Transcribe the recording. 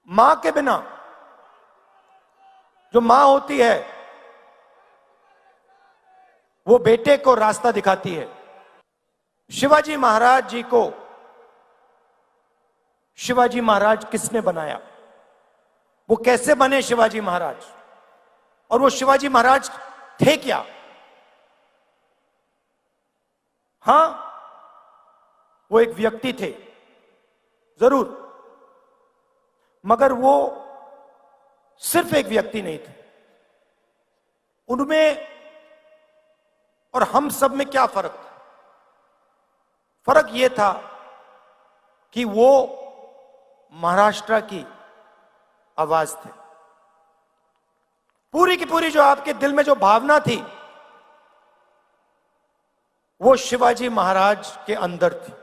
मां के बिना जो मां होती है वो बेटे को रास्ता दिखाती है। शिवाजी महाराज जी को शिवाजी महाराज किसने बनाया, वो कैसे बने शिवाजी महाराज, और वो शिवाजी महाराज थे क्या? हां, वो एक व्यक्ति थे जरूर, मगर वो सिर्फ एक व्यक्ति नहीं थे। उनमें और हम सब में क्या फर्क था? फर्क यह था कि वो महाराष्ट्र की आवाज थे। पूरी की पूरी जो आपके दिल में जो भावना थी वो शिवाजी महाराज के अंदर थी।